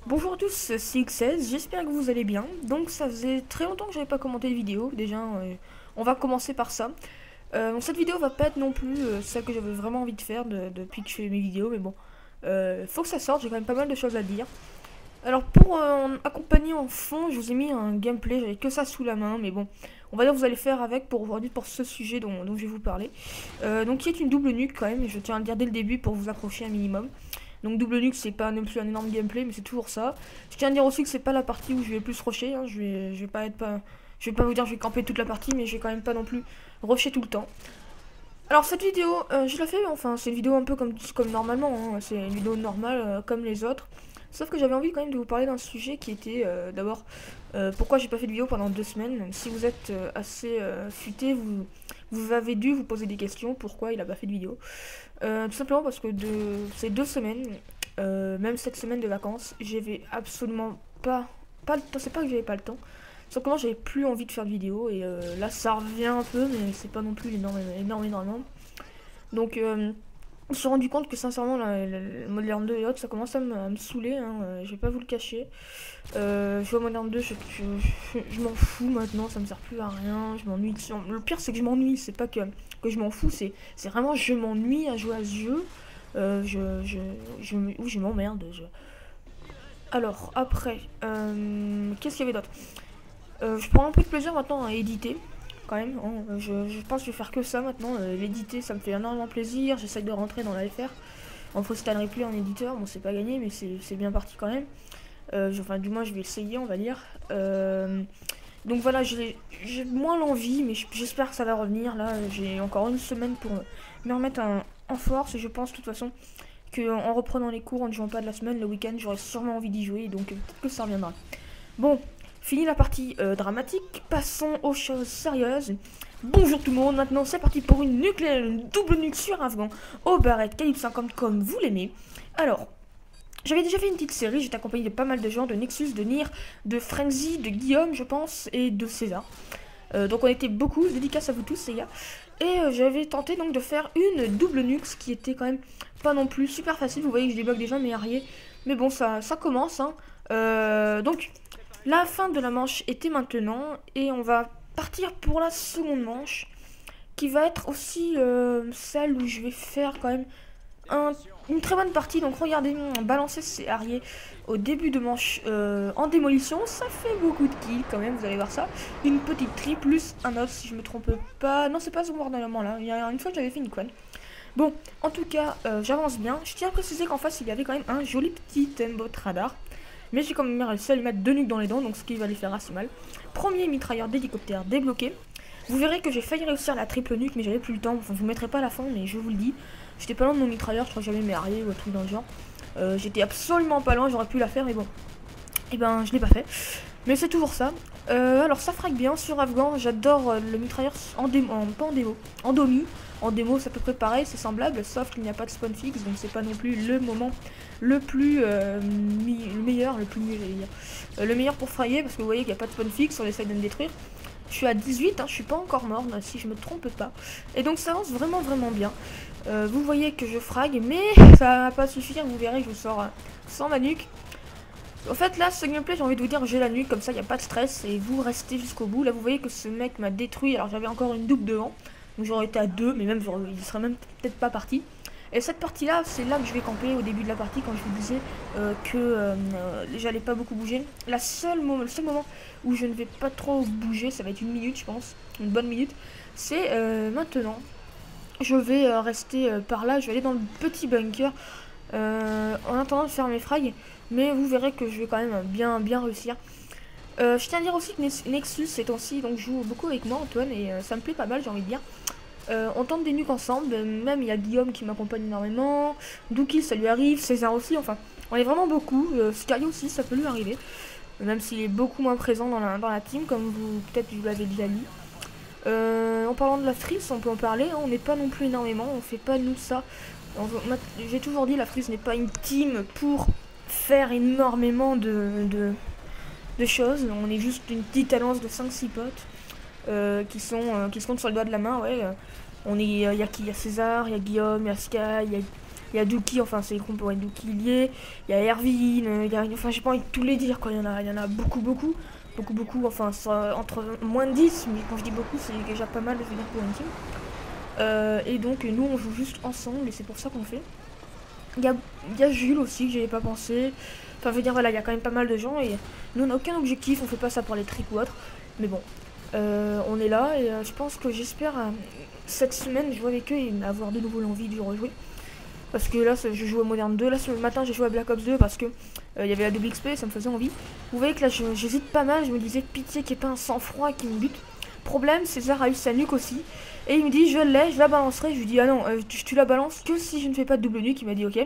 Bonjour à tous, c'est XS, j'espère que vous allez bien. Donc ça faisait très longtemps que j'avais pas commenté de vidéo, déjà on va commencer par ça. Donc cette vidéo va pas être non plus celle que j'avais vraiment envie de faire depuis que je fais mes vidéos, mais bon, faut que ça sorte, j'ai quand même pas mal de choses à dire. Alors pour accompagner en fond, je vous ai mis un gameplay, j'avais que ça sous la main, mais bon, on va dire que vous allez faire avec pour aujourd'hui pour ce sujet dont je vais vous parler. Donc qui est une double nuque quand même, je tiens à le dire dès le début pour vous accrocher un minimum. Donc double nuque c'est pas non plus un énorme gameplay mais c'est toujours ça. Je tiens à dire aussi que c'est pas la partie où je vais le plus rusher, hein. Je vais pas vous dire que je vais camper toute la partie mais je vais quand même pas non plus rusher tout le temps. Alors cette vidéo, je la fais, enfin c'est une vidéo un peu comme normalement, hein. C'est une vidéo normale comme les autres. Sauf que j'avais envie quand même de vous parler d'un sujet qui était d'abord pourquoi j'ai pas fait de vidéo pendant 2 semaines. Si vous êtes assez futé, vous avez dû vous poser des questions pourquoi il a pas fait de vidéo. Tout simplement parce que ces 2 semaines, même cette semaine de vacances, j'avais absolument pas le temps. C'est pas que j'avais pas le temps, simplement j'avais plus envie de faire de vidéo et là ça revient un peu, mais c'est pas non plus énormément. Donc je me suis rendu compte que sincèrement le Modern 2 et autres ça commence à me saouler, hein, je vais pas vous le cacher. Je vois Modern 2, je m'en fous maintenant, ça me sert plus à rien, je m'ennuie. Le pire c'est que je m'ennuie, c'est pas que je m'en fous, c'est vraiment je m'ennuie à jouer à ce jeu. Je m'emmerde. Alors après, qu'est-ce qu'il y avait d'autre? Je prends un peu de plaisir maintenant à éditer quand même, hein. Je pense que je vais faire que ça maintenant. L'éditer, ça me fait énormément plaisir. J'essaye de rentrer dans la FR. En Freestyle Replay en éditeur, bon, c'est pas gagné, mais c'est bien parti quand même. Enfin, du moins, je vais essayer, on va dire. Donc voilà, j'ai moins l'envie, mais j'espère que ça va revenir. Là, j'ai encore une semaine pour me remettre en force. Et je pense de toute façon qu'en reprenant les cours, en ne jouant pas de la semaine, le week-end, j'aurai sûrement envie d'y jouer. Donc peut-être que ça reviendra. Bon, fini la partie dramatique, passons aux choses sérieuses. Bonjour tout le monde, maintenant c'est parti pour une double nuque sur Afghan au barrette calibre 50 comme vous l'aimez. Alors, j'avais déjà fait une petite série, j'étais accompagné de pas mal de gens, de Nexus, de Nier, de Frenzy, de Guillaume je pense, et de César. Donc on était beaucoup, dédicace à vous tous les gars. Et j'avais tenté donc de faire une double nuque, ce qui était quand même pas non plus super facile. Vous voyez que je débloque déjà mes arriers. Mais bon, ça commence, hein. Donc la fin de la manche était maintenant et on va partir pour la seconde manche qui va être aussi celle où je vais faire quand même une très bonne partie. Donc regardez, balancer ses arriers au début de manche en démolition, ça fait beaucoup de kills quand même, vous allez voir ça. Une petite tri plus un autre si je me trompe pas. Non, c'est pas ce normalement là, il y a une fois que j'avais fait une quad. Bon, en tout cas, j'avance bien. Je tiens à préciser qu'en face il y avait quand même un joli petit aimbot radar. Mais j'ai quand même réussi à lui mettre 2 nuques dans les dents, donc ce qui va lui faire assez mal. Premier mitrailleur d'hélicoptère débloqué. Vous verrez que j'ai failli réussir la triple nuque, mais j'avais plus le temps. Enfin, je vous mettrai pas à la fin, mais je vous le dis. J'étais pas loin de mon mitrailleur, je crois que j'avais mes arrières ou un truc dans le genre. J'étais absolument pas loin, j'aurais pu la faire, mais bon. Et ben, je l'ai pas fait. Mais c'est toujours ça. Alors, ça frappe bien sur Afghan. J'adore le mitrailleur en démo, pas en démo, en domi. En démo, c'est à peu près pareil, c'est semblable, sauf qu'il n'y a pas de spawn fixe, donc c'est pas non plus le moment le plus le meilleur, le plus mieux, j'allais dire. Le meilleur pour frayer, parce que vous voyez qu'il n'y a pas de spawn fixe, on essaye de me détruire. Je suis à 18, hein, je suis pas encore mort, si je me trompe pas. Et donc ça avance vraiment bien. Vous voyez que je frag, mais ça va pas suffire, vous verrez que je sors sans ma nuque. En fait là ce gameplay j'ai envie de vous dire j'ai la nuque, comme ça il n'y a pas de stress et vous restez jusqu'au bout. Là vous voyez que ce mec m'a détruit, alors j'avais encore une double devant. Donc j'aurais été à 2, mais même il serait même peut-être pas parti. Et cette partie là, c'est là que je vais camper au début de la partie quand je vous disais que j'allais pas beaucoup bouger. Le seul moment où je ne vais pas trop bouger, ça va être une minute je pense, une bonne minute. C'est maintenant. Je vais rester par là, je vais aller dans le petit bunker en attendant de faire mes frags. Mais vous verrez que je vais quand même bien réussir. Je tiens à dire aussi que Nexus ces temps-ci donc joue beaucoup avec moi Antoine et ça me plaît pas mal j'ai envie de dire. On tente des nukes ensemble, même il y a Guillaume qui m'accompagne énormément, Dookie ça lui arrive, César aussi, enfin on est vraiment beaucoup, Sky aussi ça peut lui arriver, même s'il est beaucoup moins présent dans la team comme vous peut-être vous l'avez déjà lu. En parlant de la frise, on peut en parler, hein, on n'est pas non plus énormément, on fait pas nous ça. J'ai toujours dit la frise n'est pas une team pour faire énormément de choses, on est juste une petite alliance de 5-6 potes qui se comptent sur le doigt de la main, ouais. Il y a qui? Il y a César, il y a Guillaume, il y a Sky, Il y a Dookie, enfin c'est con pour Dookie lié. Il y a Erwin, enfin j'ai pas envie de tous les dire quoi. Il y en a beaucoup. Enfin entre moins de 10, mais quand je dis beaucoup, c'est déjà pas mal de venir pour une team. Et donc nous on joue juste ensemble et c'est pour ça qu'on fait. Il y a Jules aussi que j'avais pas pensé. Enfin je veux dire voilà, il y a quand même pas mal de gens et nous on n'a aucun objectif, on fait pas ça pour les tricks ou autre. Mais bon, on est là et je pense que j'espère cette semaine jouer avec eux et avoir de nouveau l'envie de rejouer. Parce que là je joue à Modern 2, là ce matin j'ai joué à Black Ops 2 parce que il y avait la double XP, ça me faisait envie. Vous voyez que là j'hésite pas mal, je me disais pitié qu'il n'y ait pas un sang-froid qui me bute. Problème, César a eu sa nuque aussi. Et il me dit je l'ai, je la balancerai. Je lui dis ah non, tu la balances que si je ne fais pas de double nuque. Il m'a dit ok,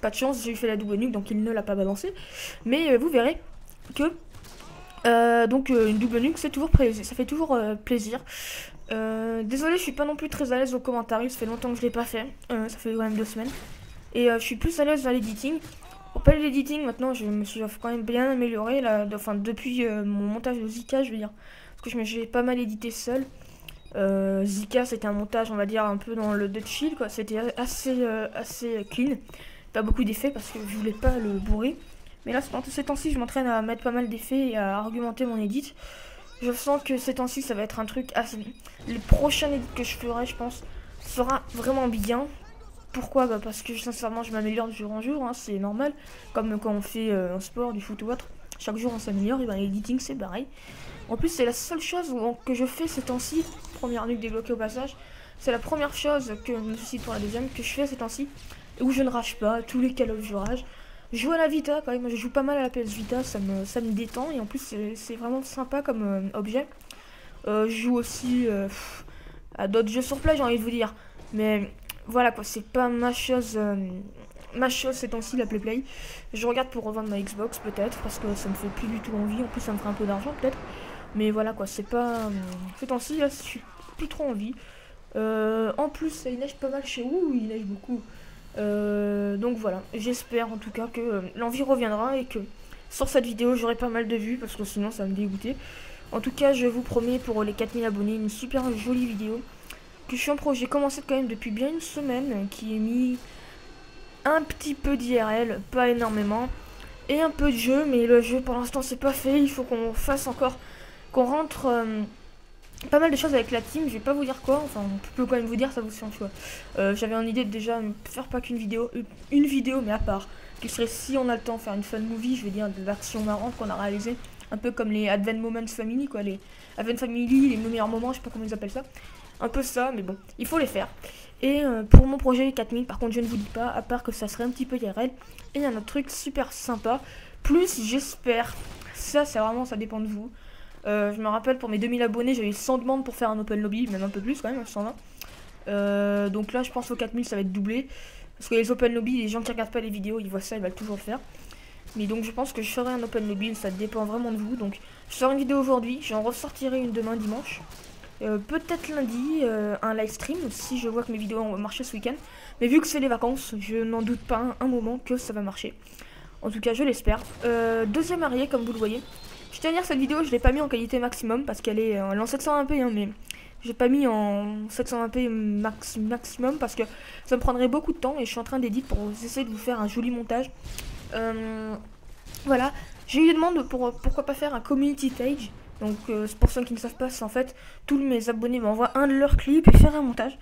pas de chance, j'ai fait la double nuque donc il ne l'a pas balancée. Mais vous verrez que une double nuque c'est toujours ça fait toujours plaisir. Désolé, je suis pas non plus très à l'aise au commentaire, ça fait longtemps que je l'ai pas fait, ça fait quand même 2 semaines. Et je suis plus à l'aise dans l'editing. Pour pas l'editing, maintenant je me suis quand même bien amélioré là, enfin depuis mon montage de Zika, je veux dire. Parce que j'ai pas mal édité seul. Zika c'était un montage on va dire un peu dans le de chill quoi, c'était assez clean. Pas beaucoup d'effets parce que je voulais pas le bourrer. Mais là ces temps-ci je m'entraîne à mettre pas mal d'effets et à argumenter mon edit. Je sens que ces temps-ci ça va être un truc assez... Les prochains edits que je ferai je pense sera vraiment bien. Pourquoi parce que sincèrement je m'améliore de jour en jour, hein, c'est normal. Comme quand on fait un sport, du foot ou autre. Chaque jour on s'améliore et ben l'editing c'est pareil. En plus c'est la seule chose que je fais ces temps-ci. Première nuque débloquée au passage. C'est la première chose que je me suis pour la deuxième que je fais ces temps-ci. Où je ne rage pas, tous les Call of je rage. Je joue à la Vita quand même, je joue pas mal à la PS Vita, ça me détend et en plus c'est vraiment sympa comme objet. Je joue aussi à d'autres jeux sur play j'ai envie de vous dire. Mais voilà quoi, c'est pas ma chose ces temps-ci la Play. Je regarde pour revendre ma Xbox peut-être parce que ça me fait plus du tout envie, en plus ça me ferait un peu d'argent peut-être. Mais voilà quoi, c'est pas... ces temps-ci là, je suis plus trop envie. En plus il neige pas mal chez vous, il neige beaucoup. Donc voilà, j'espère en tout cas que l'envie reviendra et que sur cette vidéo j'aurai pas mal de vues parce que sinon ça va me dégoûter. En tout cas je vous promets pour les 4000 abonnés une super jolie vidéo que je suis en projet. J'ai commencé quand même depuis bien une semaine, qui est mis un petit peu d'IRL, pas énormément, et un peu de jeu, mais le jeu pour l'instant c'est pas fait, il faut qu'on fasse encore, qu'on rentre pas mal de choses avec la team, je vais pas vous dire quoi, enfin on peut quand même vous dire, ça vous fait un choix. J'avais en idée de déjà faire pas qu'une vidéo, une vidéo mais à part, qui serait si on a le temps faire une fun movie, je veux dire de l'action marrante qu'on a réalisé, un peu comme les Advent Moments Family quoi, les Advent Family, les meilleurs moments, je sais pas comment ils appellent ça. Un peu ça, mais bon, il faut les faire. Et pour mon projet 4000, par contre, je ne vous dis pas, à part que ça serait un petit peu IRL. Et il y a un autre truc super sympa. Plus, j'espère, ça, c'est vraiment, ça dépend de vous. Je me rappelle, pour mes 2000 abonnés, j'avais 100 demandes pour faire un open lobby, même un peu plus quand même, 120. Donc là, je pense au 4000, ça va être doublé. Parce que les open lobby, les gens qui regardent pas les vidéos, ils voient ça, ils veulent toujours le faire. Mais donc, je pense que je ferai un open lobby, ça dépend vraiment de vous. Donc, je ferai une vidéo aujourd'hui, j'en ressortirai une demain, dimanche. Peut-être lundi, un live stream si je vois que mes vidéos ont marché ce week-end. Mais vu que c'est les vacances, je n'en doute pas un moment que ça va marcher. En tout cas, je l'espère. Deuxième arrière, comme vous le voyez. Je tiens à dire, cette vidéo, je l'ai pas mis en qualité maximum parce qu'elle est en 720p, hein, mais j'ai pas mis en 720p maximum parce que ça me prendrait beaucoup de temps et je suis en train d'éditer pour essayer de vous faire un joli montage. Voilà, j'ai eu des demandes pour pourquoi pas faire un community page. Donc pour ceux qui ne savent pas, c'est en fait tous mes abonnés m'envoient un de leurs clips et faire un montage.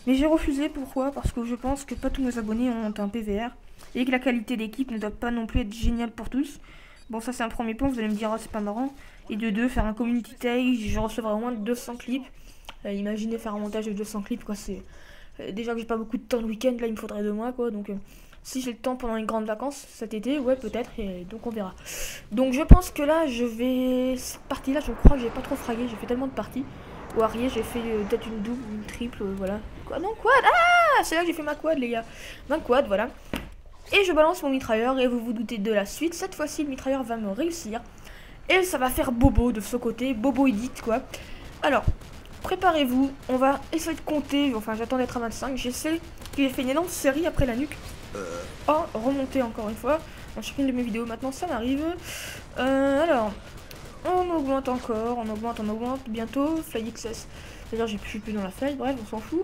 Mais j'ai refusé, pourquoi? Parce que je pense que pas tous mes abonnés ont un PVR et que la qualité d'équipe ne doit pas non plus être géniale pour tous. Bon, ça c'est un premier point, vous allez me dire oh, c'est pas marrant. Et de deux, faire un community page, je recevrai au moins 200 clips. Imaginez faire un montage de 200 clips quoi, c'est... déjà que j'ai pas beaucoup de temps le week-end, là il me faudrait 2 mois quoi, donc... Si j'ai le temps pendant les grandes vacances cet été, ouais peut-être, et donc on verra. Donc je pense que là je vais... Cette partie là je crois que j'ai pas trop fragué, j'ai fait tellement de parties. Au Harrier j'ai fait peut-être une double, une triple, voilà. Quoi non quad? Ah c'est là que j'ai fait ma quad les gars. Ma quad voilà. Et je balance mon mitrailleur et vous vous doutez de la suite. Cette fois-ci le mitrailleur va me réussir. Et ça va faire bobo de ce côté, bobo edit quoi. Alors, préparez-vous, on va essayer de compter, enfin j'attends d'être à 25. J'essaie que j'ai fait une énorme série après la nuque. Oh, remonter encore une fois dans chacune de mes vidéos, maintenant ça m'arrive. Alors, on augmente encore, on augmente, bientôt, fly XS. D'ailleurs, je suis plus dans la fly, bref, on s'en fout.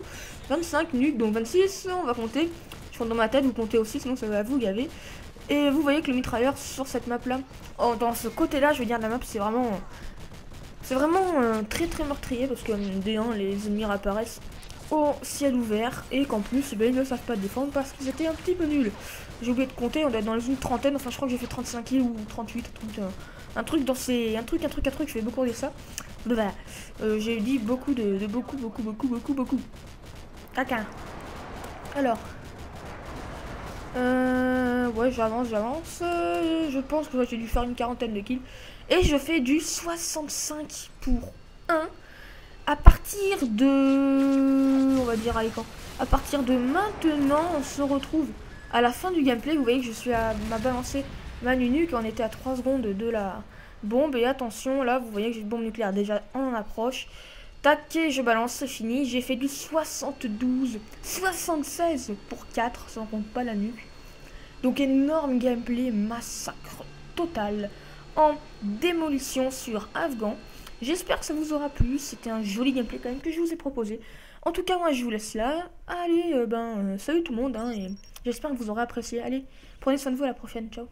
25 nuques, donc 26, on va compter. Je pense dans ma tête, vous comptez aussi, sinon ça va vous gaver. Et vous voyez que le mitrailleur sur cette map là, oh, dans ce côté là, je veux dire, de la map, c'est vraiment très très meurtrier parce que dès les ennemis apparaissent au ciel ouvert et qu'en plus eh ben, ils ne savent pas défendre parce qu'ils étaient un petit peu nuls. J'ai oublié de compter, on doit être dans une trentaine, enfin je crois que j'ai fait 35 kills ou 38, un truc dans ces. Un truc, je fais beaucoup de ça. Voilà. J'ai dit beaucoup de beaucoup. Caca. Alors. Ouais, j'avance. Je pense que j'ai dû faire une quarantaine de kills. Et je fais du 65 pour 1. À partir de... On va dire, allez, quand à partir de maintenant, on se retrouve à la fin du gameplay. Vous voyez que je suis à ma balancée ma nunuque. On était à 3 secondes de la bombe. Et attention, là, vous voyez que j'ai une bombe nucléaire déjà en approche. Tac, je balance, c'est fini. J'ai fait du 72, 76 pour 4, ça ne compte pas la nuque. Donc énorme gameplay, massacre total en démolition sur Afghan. J'espère que ça vous aura plu, c'était un joli gameplay quand même que je vous ai proposé. En tout cas, moi je vous laisse là. Allez, salut tout le monde, hein, et j'espère que vous aurez apprécié. Allez, prenez soin de vous, à la prochaine, ciao.